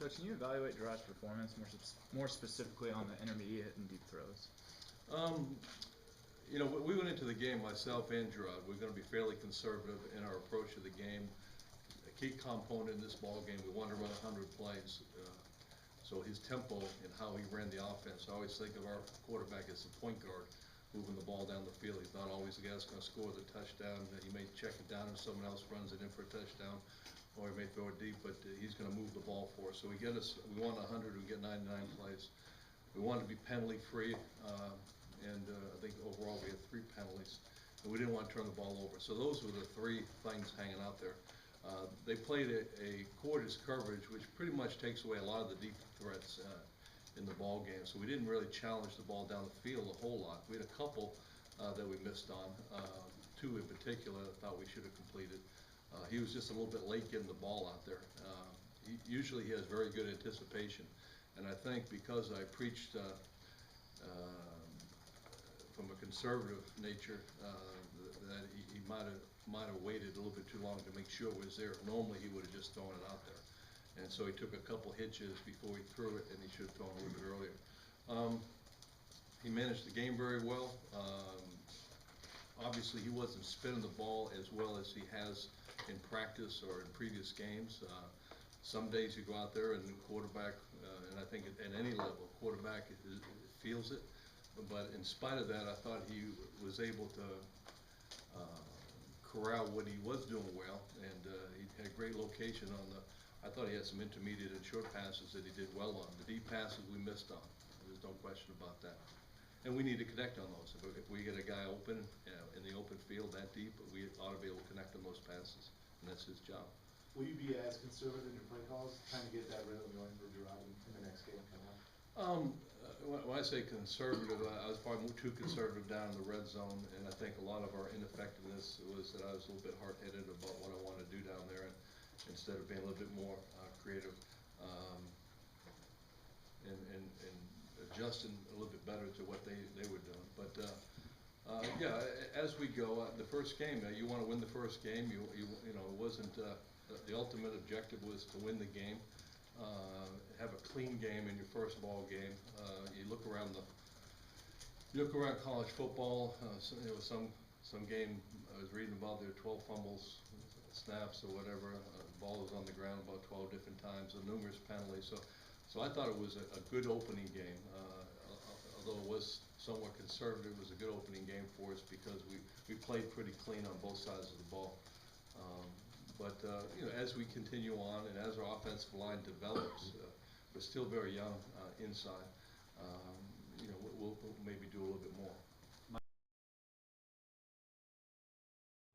Coach, can you evaluate Gerard's performance more specifically on the intermediate and deep throws? You know, we went into the game, myself and Gerard, we're going to be fairly conservative in our approach to the game. A key component in this ball game, we want to run 100 plays. So his tempo and how he ran the offense, I always think of our quarterback as the point guard, moving the ball down the field. He's not always the guy that's going to score the touchdown. He may check it down and someone else runs it in for a touchdown, or he may throw it deep, but he's going to move the ball for us. So we want 100, we get 99 plays. We want to be penalty free, and I think overall we had 3 penalties, and we didn't want to turn the ball over. So those were the 3 things hanging out there. They played a quarters coverage, which pretty much takes away a lot of the deep threats in the ball game. So we didn't really challenge the ball down the field a whole lot. We had a couple that we missed on, 2 in particular I thought we should have completed. He was just a little bit late getting the ball out there. Usually he has very good anticipation, and I think because I preached from a conservative nature, that he might have waited a little bit too long to make sure it was there. Normally he would have just thrown it out there, and so he took a couple hitches before he threw it, and he should have thrown a little bit earlier. He managed the game very well. Obviously he wasn't spinning the ball as well as he has in practice or in previous games. Some days you go out there and the quarterback, and I think at any level, quarterback feels it. But in spite of that, I thought he was able to corral what he was doing well, and he had a great location on the. I thought he had some intermediate and short passes that he did well on. The deep passes we missed on. There's no question about that. And we need to connect on those. If we get a guy open, in the open field that deep, we ought to be able to connect on those passes, and that's his job. Will you be as conservative in your play calls, trying to get that rhythm going for Gerard in the next game coming up? When I say conservative, I was probably too conservative down in the red zone, and I think a lot of our ineffectiveness was that I was a little bit hard-headed about what I wanted to do down there, and instead of being a little bit more creative and adjusting a little bit better to what they were doing. But yeah, as we go, the first game, you want to win the first game. You know, it wasn't the ultimate objective was to win the game. Have a clean game in your first ball game. You look around college football. There was some game I was reading about. There were 12 fumbles, snaps, or whatever. The ball was on the ground about 12 different times, and numerous penalties. So I thought it was a good opening game. Although it was somewhat conservative, it was a good opening game for us because we played pretty clean on both sides of the ball. But you know, as we continue on and as our offensive line develops, we're still very young inside. You know, we'll maybe do a little bit more.